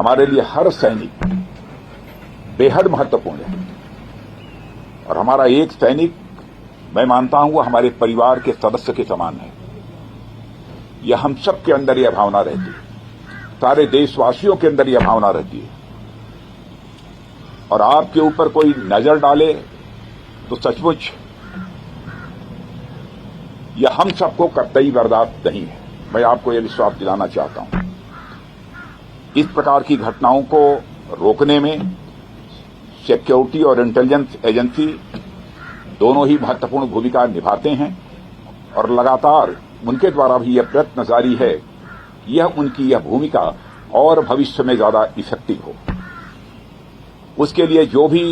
हमारे लिए हर सैनिक बेहद महत्वपूर्ण है और हमारा एक सैनिक, मैं मानता हूं, वो हमारे परिवार के सदस्य के समान है। यह हम सब के अंदर यह भावना रहती है, सारे देशवासियों के अंदर यह भावना रहती है। और आपके ऊपर कोई नजर डाले तो सचमुच यह हम सबको कतई बर्दाश्त नहीं है। मैं आपको यह विश्वास दिलाना चाहता हूं। इस प्रकार की घटनाओं को रोकने में सिक्योरिटी और इंटेलिजेंस एजेंसी दोनों ही महत्वपूर्ण भूमिका निभाते हैं और लगातार उनके द्वारा भी यह प्रयत्न जारी है कि यह उनकी यह भूमिका और भविष्य में ज्यादा इफेक्टिव हो। उसके लिए जो भी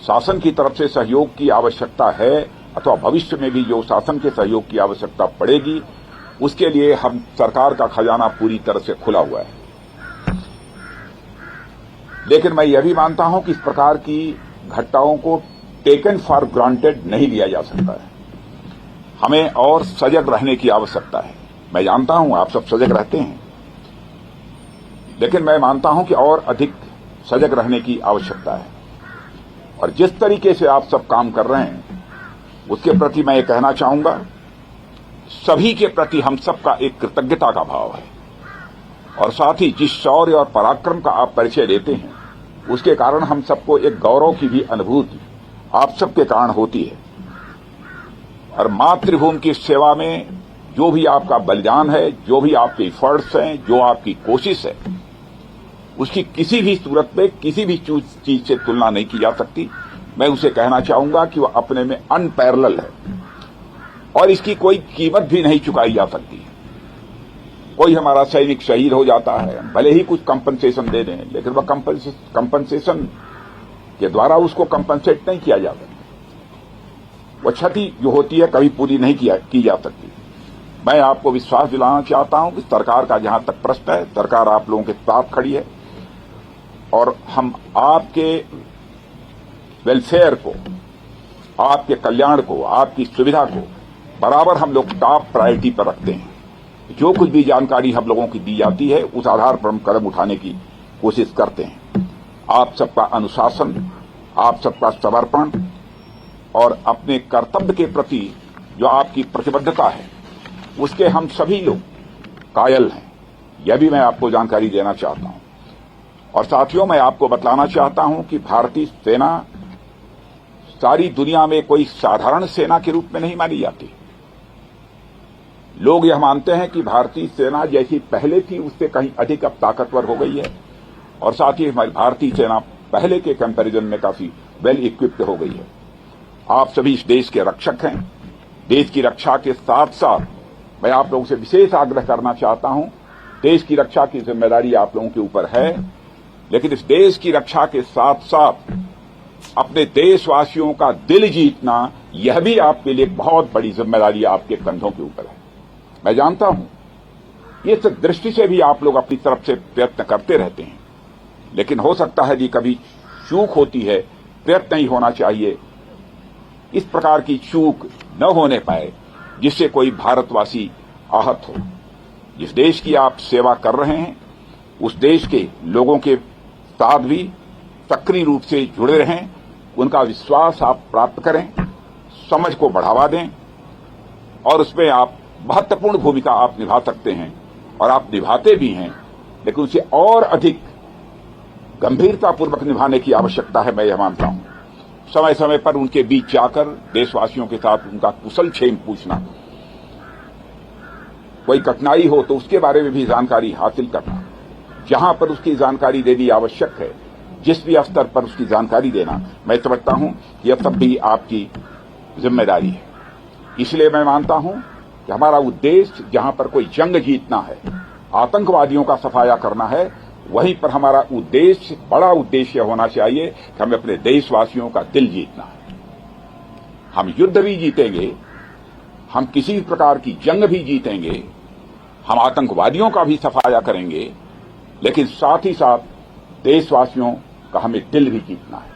शासन की तरफ से सहयोग की आवश्यकता है अथवा भविष्य में भी जो शासन के सहयोग की आवश्यकता पड़ेगी, उसके लिए हम सरकार का खजाना पूरी तरह से खुला हुआ है। लेकिन मैं यह भी मानता हूं कि इस प्रकार की घटनाओं को टेकन फॉर ग्रांटेड नहीं लिया जा सकता है। हमें और सजग रहने की आवश्यकता है। मैं जानता हूं आप सब सजग रहते हैं, लेकिन मैं मानता हूं कि और अधिक सजग रहने की आवश्यकता है। और जिस तरीके से आप सब काम कर रहे हैं उसके प्रति मैं ये कहना चाहूंगा, सभी के प्रति हम सबका एक कृतज्ञता का भाव है। और साथ ही जिस शौर्य और पराक्रम का आप परिचय देते हैं, उसके कारण हम सबको एक गौरव की भी अनुभूति आप सबके कारण होती है। और मातृभूमि की सेवा में जो भी आपका बलिदान है, जो भी आपके एफर्ट्स हैं, जो आपकी कोशिश है, उसकी किसी भी सूरत में किसी भी चीज से तुलना नहीं की जा सकती। मैं उसे कहना चाहूंगा कि वह अपने में अनपैरेलल है और इसकी कोई कीमत भी नहीं चुकाई जा सकती। कोई हमारा सैनिक शहीद हो जाता है, भले ही कुछ कंपनसेशन दे दें, लेकिन वह कंपनसेशन के द्वारा उसको कंपनसेट नहीं किया जा सकता। वह क्षति जो होती है कभी पूरी नहीं की जा सकती। मैं आपको विश्वास दिलाना चाहता हूं कि सरकार का जहां तक प्रश्न है, सरकार आप लोगों के साथ खड़ी है और हम आपके वेलफेयर को, आपके कल्याण को, आपकी सुविधा को बराबर हम लोग टॉप प्रायोरिटी पर रखते हैं। जो कुछ भी जानकारी हम लोगों की दी जाती है, उस आधार पर हम कदम उठाने की कोशिश करते हैं। आप सबका अनुशासन, आप सबका समर्पण और अपने कर्तव्य के प्रति जो आपकी प्रतिबद्धता है, उसके हम सभी लोग कायल हैं। यह भी मैं आपको जानकारी देना चाहता हूं। और साथियों, मैं आपको बतलाना चाहता हूं कि भारतीय सेना सारी दुनिया में कोई साधारण सेना के रूप में नहीं मानी जाती। लोग यह मानते हैं कि भारतीय सेना जैसी पहले थी उससे कहीं अधिक अब ताकतवर हो गई है और साथ ही हमारी भारतीय सेना पहले के कंपैरिजन में काफी वेल इक्विप्ड हो गई है। आप सभी इस देश के रक्षक हैं। देश की रक्षा के साथ साथ मैं आप लोगों से विशेष आग्रह करना चाहता हूं, देश की रक्षा की जिम्मेदारी आप लोगों के ऊपर है, लेकिन इस देश की रक्षा के साथ साथ अपने देशवासियों का दिल जीतना, यह भी आपके लिए बहुत बड़ी जिम्मेदारी आपके कंधों के ऊपर है। मैं जानता हूं इस दृष्टि से भी आप लोग अपनी तरफ से प्रयत्न करते रहते हैं, लेकिन हो सकता है कि कभी चूक होती है, प्रयत्न ही होना चाहिए। इस प्रकार की चूक न होने पाए जिससे कोई भारतवासी आहत हो। जिस देश की आप सेवा कर रहे हैं, उस देश के लोगों के साथ भी सक्रिय रूप से जुड़े रहें, उनका विश्वास आप प्राप्त करें, समझ को बढ़ावा दें और उसमें आप महत्वपूर्ण भूमिका आप निभा सकते हैं और आप निभाते भी हैं, लेकिन उसे और अधिक गंभीरतापूर्वक निभाने की आवश्यकता है। मैं यह मानता हूं समय समय पर उनके बीच जाकर देशवासियों के साथ उनका कुशल क्षेम पूछना, कोई कठिनाई हो तो उसके बारे में भी जानकारी हासिल करना, जहां पर उसकी जानकारी देनी आवश्यक है, जिस भी स्तर पर उसकी जानकारी देना, मैं समझता हूं कि यह सब भी आपकी जिम्मेदारी है। इसलिए मैं मानता हूं कि हमारा उद्देश्य जहां पर कोई जंग जीतना है, आतंकवादियों का सफाया करना है, वहीं पर हमारा उद्देश्य, बड़ा उद्देश्य होना चाहिए कि हमें अपने देशवासियों का दिल जीतना है। हम युद्ध भी जीतेंगे, हम किसी भी प्रकार की जंग भी जीतेंगे, हम आतंकवादियों का भी सफाया करेंगे, लेकिन साथ ही साथ देशवासियों का हमें दिल भी जीतना है।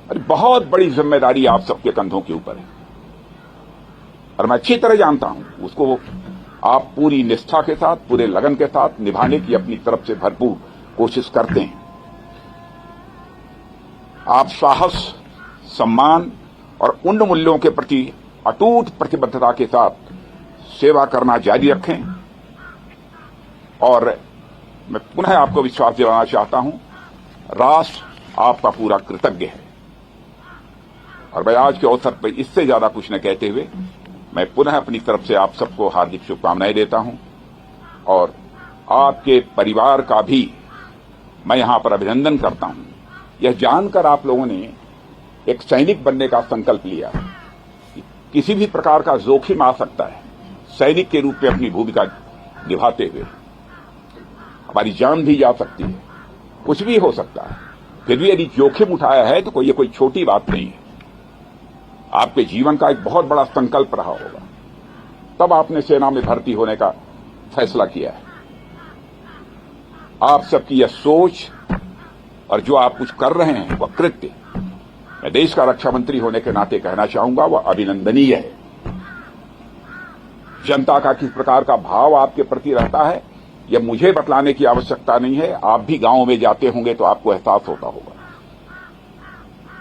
और बहुत बड़ी जिम्मेदारी आप सबके कंधों के ऊपर है और मैं अच्छी तरह जानता हूं उसको आप पूरी निष्ठा के साथ, पूरे लगन के साथ निभाने की अपनी तरफ से भरपूर कोशिश करते हैं। आप साहस, सम्मान और उन मूल्यों के प्रति अटूट प्रतिबद्धता के साथ सेवा करना जारी रखें। और मैं पुनः आपको विश्वास दिलाना चाहता हूं, राष्ट्र आपका पूरा कृतज्ञ है। और मैं आज के अवसर पर इससे ज्यादा कुछ न कहते हुए मैं पुनः अपनी तरफ से आप सबको हार्दिक शुभकामनाएं देता हूं और आपके परिवार का भी मैं यहां पर अभिनंदन करता हूं। यह जानकर आप लोगों ने एक सैनिक बनने का संकल्प लिया। किसी भी प्रकार का जोखिम आ सकता है सैनिक के रूप में अपनी भूमिका निभाते हुए। हमारी जान भी जा सकती है, कुछ भी हो सकता है। फिर भी यदि जोखिम उठाया है तो ये कोई छोटी बात नहीं है। आपके जीवन का एक बहुत बड़ा संकल्प रहा होगा, तब आपने सेना में भर्ती होने का फैसला किया है। आप सबकी यह सोच और जो आप कुछ कर रहे हैं वह कृत्य, मैं देश का रक्षा मंत्री होने के नाते कहना चाहूंगा, वह अभिनंदनीय है। जनता का किस प्रकार का भाव आपके प्रति रहता है यह मुझे बतलाने की आवश्यकता नहीं है। आप भी गांवों में जाते होंगे तो आपको एहसास होता होगा।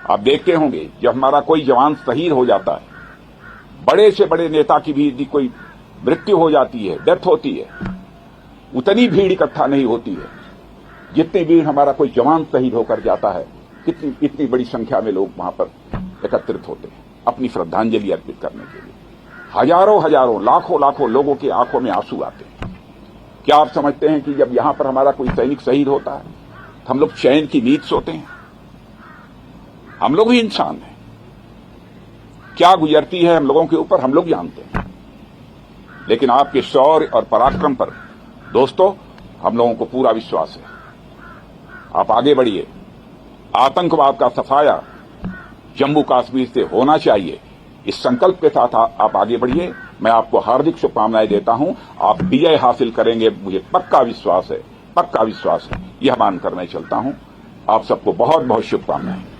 आप देखते होंगे जब हमारा कोई जवान शहीद हो जाता है, बड़े से बड़े नेता की भी यदि कोई मृत्यु हो जाती है, डेथ होती है, उतनी भीड़ इकट्ठा नहीं होती है जितनी भीड़ हमारा कोई जवान शहीद होकर जाता है। इतनी बड़ी संख्या में लोग वहां पर एकत्रित होते हैं अपनी श्रद्धांजलि अर्पित करने के लिए। हजारों हजारों, लाखों लाखों लोगों की आंखों में आंसू आते हैं। क्या आप समझते हैं कि जब यहां पर हमारा कोई सैनिक शहीद होता है तो हम लोग चैन की नींद सोते हैं? हम लोग भी इंसान हैं, क्या गुजरती है हम लोगों के ऊपर हम लोग जानते हैं। लेकिन आपके शौर्य और पराक्रम पर दोस्तों हम लोगों को पूरा विश्वास है। आप आगे बढ़िए। आतंकवाद का सफाया जम्मू कश्मीर से होना चाहिए, इस संकल्प के साथ आप आगे बढ़िए। मैं आपको हार्दिक शुभकामनाएं देता हूं। आप विजय हासिल करेंगे, मुझे पक्का विश्वास है, पक्का विश्वास है। यह मानकर मैं चलता हूं। आप सबको बहुत बहुत शुभकामनाएं।